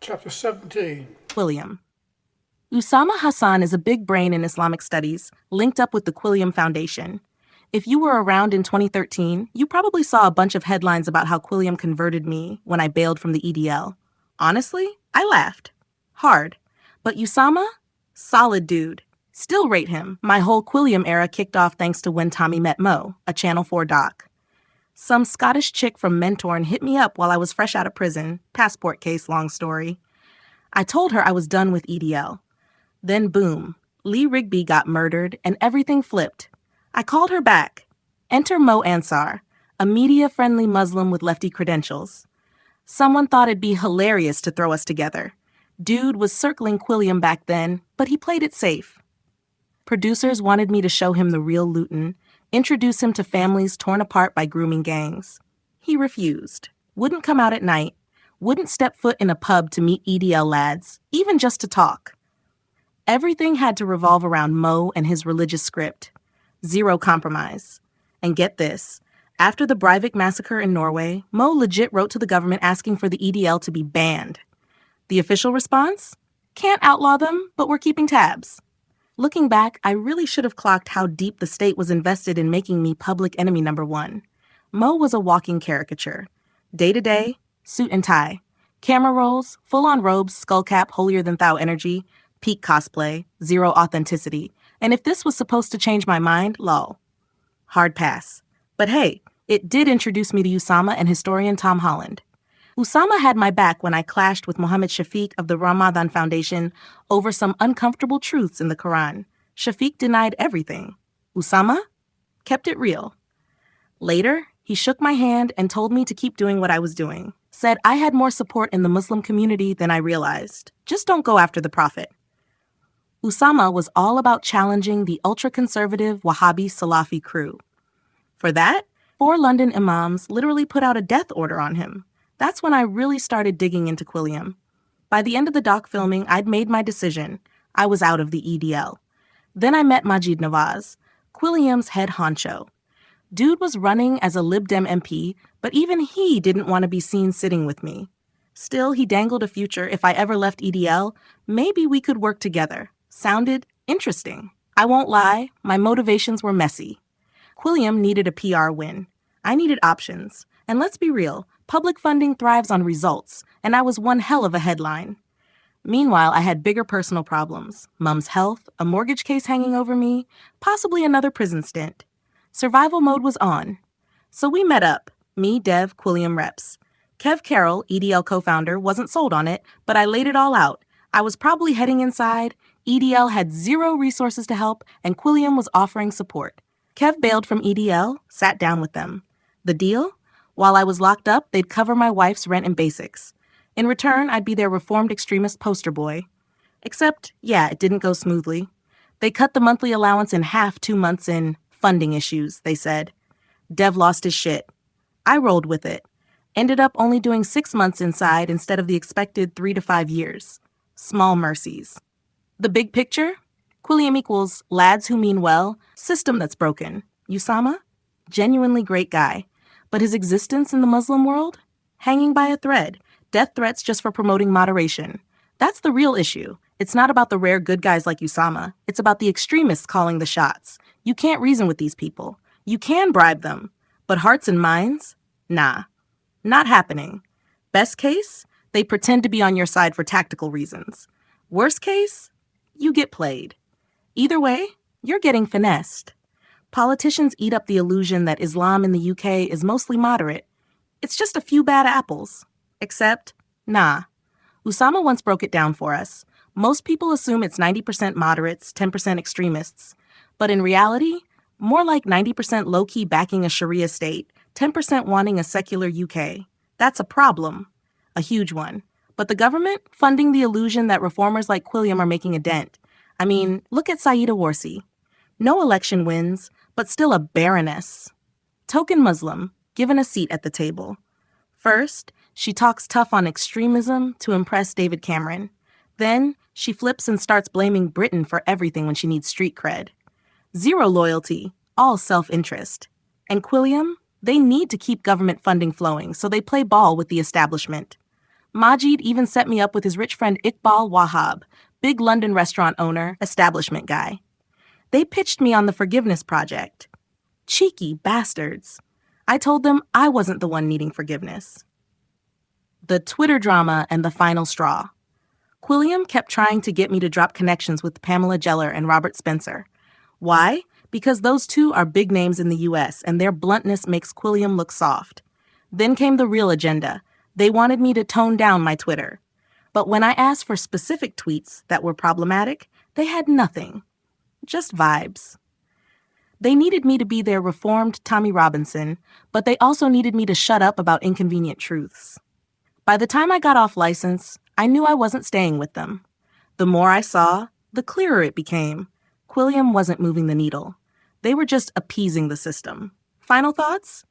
Chapter 17. Quilliam. Usama Hassan is a big brain in Islamic studies, linked up with the Quilliam Foundation. If you were around in 2013, you probably saw a bunch of headlines about how Quilliam converted me when I bailed from the EDL. Honestly, I laughed. Hard. But Usama? Solid dude. Still rate him. My whole Quilliam era kicked off thanks to When Tommy Met Mo, a Channel 4 doc. Some Scottish chick from Mentorn hit me up while I was fresh out of prison. Passport case, long story. I told her I was done with EDL. Then boom, Lee Rigby got murdered and everything flipped. I called her back. Enter Mo Ansar, a media-friendly Muslim with lefty credentials. Someone thought it'd be hilarious to throw us together. Dude was circling Quilliam back then, but he played it safe. Producers wanted me to show him the real Luton, introduce him to families torn apart by grooming gangs. He refused, wouldn't come out at night, wouldn't step foot in a pub to meet EDL lads, even just to talk. Everything had to revolve around Mo and his religious script. Zero compromise. And get this, after the Breivik massacre in Norway, Mo legit wrote to the government asking for the EDL to be banned. The official response? Can't outlaw them, but we're keeping tabs. Looking back, I really should have clocked how deep the state was invested in making me public enemy number one. Mo was a walking caricature. Day-to-day, suit and tie. Camera rolls, full-on robes, skullcap, holier-than-thou energy, peak cosplay, zero authenticity. And if this was supposed to change my mind, lol. Hard pass. But hey, it did introduce me to Usama and historian Tom Holland. Usama had my back when I clashed with Mohammed Shafiq of the Ramadan Foundation over some uncomfortable truths in the Quran. Shafiq denied everything. Usama kept it real. Later, he shook my hand and told me to keep doing what I was doing. Said I had more support in the Muslim community than I realized. Just don't go after the Prophet. Usama was all about challenging the ultra-conservative Wahhabi Salafi crew. For that, 4 London imams literally put out a death order on him. That's when I really started digging into Quilliam. By the end of the doc filming, I'd made my decision. I was out of the EDL. Then I met Majid Nawaz, Quilliam's head honcho. Dude was running as a Lib Dem MP, but even he didn't want to be seen sitting with me. Still, he dangled a future if I ever left EDL, maybe we could work together. Sounded interesting. I won't lie, my motivations were messy. Quilliam needed a PR win. I needed options. And let's be real, public funding thrives on results, and I was one hell of a headline. Meanwhile, I had bigger personal problems. Mum's health, a mortgage case hanging over me, possibly another prison stint. Survival mode was on. So we met up, me, Dev, Quilliam reps. Kev Carroll, EDL co-founder, wasn't sold on it, but I laid it all out. I was probably heading inside, EDL had zero resources to help, and Quilliam was offering support. Kev bailed from EDL, sat down with them. The deal? While I was locked up, they'd cover my wife's rent and basics. In return, I'd be their reformed extremist poster boy. Except, yeah, it didn't go smoothly. They cut the monthly allowance in half 2 months in. Funding issues, they said. Dev lost his shit. I rolled with it. Ended up only doing 6 months inside instead of the expected 3 to 5 years. Small mercies. The big picture? Quilliam equals lads who mean well, system that's broken. Usama? Genuinely great guy. But his existence in the Muslim world? Hanging by a thread. Death threats just for promoting moderation. That's the real issue. It's not about the rare good guys like Usama. It's about the extremists calling the shots. You can't reason with these people. You can bribe them. But hearts and minds? Nah. Not happening. Best case? They pretend to be on your side for tactical reasons. Worst case? You get played. Either way, you're getting finessed. Politicians eat up the illusion that Islam in the UK is mostly moderate. It's just a few bad apples. Except, nah. Usama once broke it down for us. Most people assume it's 90% moderates, 10% extremists. But in reality, more like 90% low-key backing a Sharia state, 10% wanting a secular UK. That's a problem. A huge one. But the government funding the illusion that reformers like Quilliam are making a dent. I mean, look at Saida Warsi. No election wins, but still a baroness. Token Muslim, given a seat at the table. First, she talks tough on extremism to impress David Cameron. Then, she flips and starts blaming Britain for everything when she needs street cred. Zero loyalty, all self-interest. And Quilliam, they need to keep government funding flowing, so they play ball with the establishment. Majid even set me up with his rich friend Iqbal Wahab, big London restaurant owner, establishment guy. They pitched me on the forgiveness project. Cheeky bastards. I told them I wasn't the one needing forgiveness. The Twitter drama and the final straw. Quilliam kept trying to get me to drop connections with Pamela Geller and Robert Spencer. Why? Because those two are big names in the US and their bluntness makes Quilliam look soft. Then came the real agenda. They wanted me to tone down my Twitter. But when I asked for specific tweets that were problematic, they had nothing. Just vibes. They needed me to be their reformed Tommy Robinson, but they also needed me to shut up about inconvenient truths. By the time I got off license, I knew I wasn't staying with them. The more I saw, the clearer it became. Quilliam wasn't moving the needle. They were just appeasing the system. Final thoughts?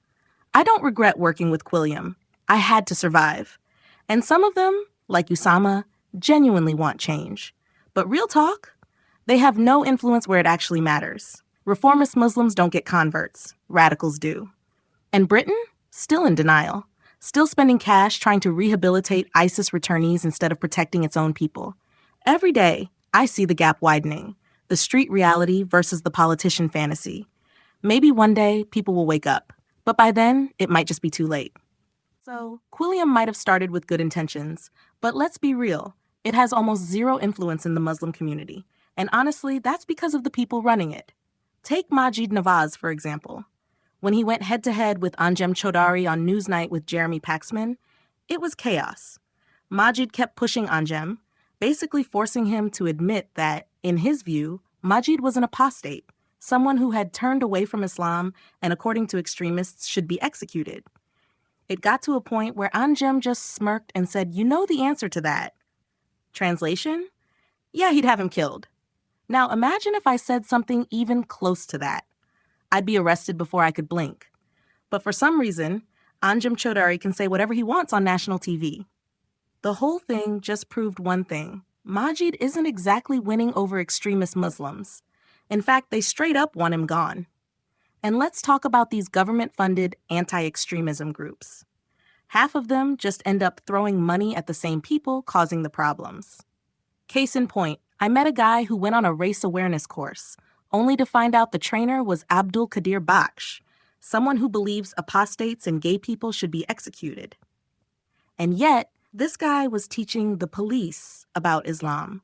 I don't regret working with Quilliam. I had to survive. And some of them, like Usama, genuinely want change. But real talk? They have no influence where it actually matters. Reformist Muslims don't get converts. Radicals do. And Britain? Still in denial. Still spending cash trying to rehabilitate ISIS returnees instead of protecting its own people. Every day, I see the gap widening. The street reality versus the politician fantasy. Maybe one day, people will wake up. But by then, it might just be too late. So, Quilliam might have started with good intentions, but let's be real. It has almost zero influence in the Muslim community. And honestly, that's because of the people running it. Take Majid Nawaz, for example. When he went head-to-head with Anjem Choudary on Newsnight with Jeremy Paxman, it was chaos. Majid kept pushing Anjem, basically forcing him to admit that, in his view, Majid was an apostate, someone who had turned away from Islam and, according to extremists, should be executed. It got to a point where Anjem just smirked and said, "You know the answer to that." Translation? Yeah, he'd have him killed. Now imagine if I said something even close to that. I'd be arrested before I could blink. But for some reason, Anjem Choudary can say whatever he wants on national TV. The whole thing just proved one thing. Majid isn't exactly winning over extremist Muslims. In fact, they straight up want him gone. And let's talk about these government-funded anti-extremism groups. Half of them just end up throwing money at the same people causing the problems. Case in point, I met a guy who went on a race awareness course, only to find out the trainer was Abdul Qadir Baksh, someone who believes apostates and gay people should be executed. And yet, this guy was teaching the police about Islam.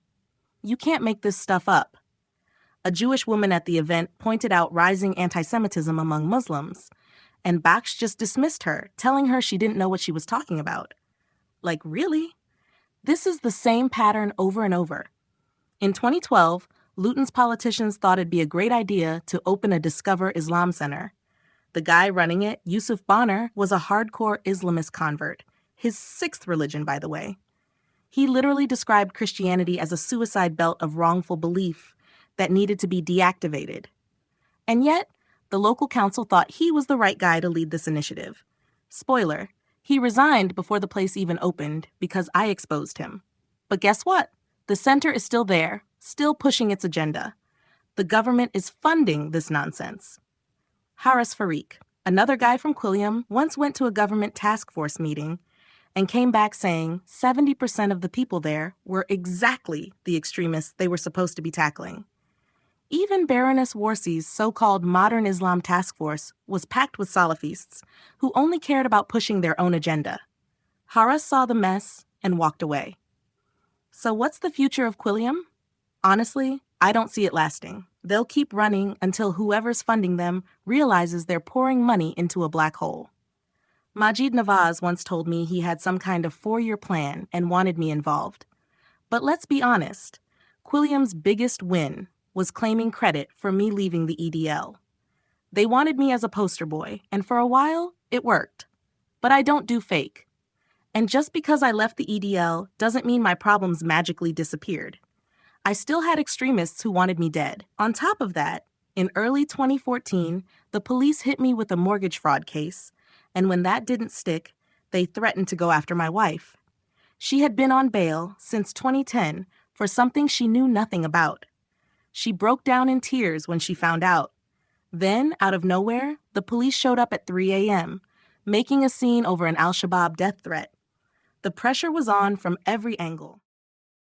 You can't make this stuff up. A Jewish woman at the event pointed out rising anti-Semitism among Muslims, and Baksh just dismissed her, telling her she didn't know what she was talking about. Like, really? This is the same pattern over and over. In 2012, Luton's politicians thought it'd be a great idea to open a Discover Islam Center. The guy running it, Yusuf Bonner, was a hardcore Islamist convert, his sixth religion, by the way. He literally described Christianity as a suicide belt of wrongful belief that needed to be deactivated. And yet, the local council thought he was the right guy to lead this initiative. Spoiler, he resigned before the place even opened because I exposed him. But guess what? The center is still there, still pushing its agenda. The government is funding this nonsense. Haris Farik, another guy from Quilliam, once went to a government task force meeting and came back saying 70% of the people there were exactly the extremists they were supposed to be tackling. Even Baroness Warsi's so-called Modern Islam Task Force was packed with Salafists who only cared about pushing their own agenda. Haras saw the mess and walked away. So what's the future of Quilliam? Honestly, I don't see it lasting. They'll keep running until whoever's funding them realizes they're pouring money into a black hole. Majid Nawaz once told me he had some kind of 4-year plan and wanted me involved. But let's be honest, Quilliam's biggest win was claiming credit for me leaving the EDL. They wanted me as a poster boy, and for a while, it worked. But I don't do fake. And just because I left the EDL doesn't mean my problems magically disappeared. I still had extremists who wanted me dead. On top of that, in early 2014, the police hit me with a mortgage fraud case, and when that didn't stick, they threatened to go after my wife. She had been on bail since 2010 for something she knew nothing about. She broke down in tears when she found out. Then, out of nowhere, the police showed up at 3 a.m., making a scene over an al-Shabaab death threat. The pressure was on from every angle.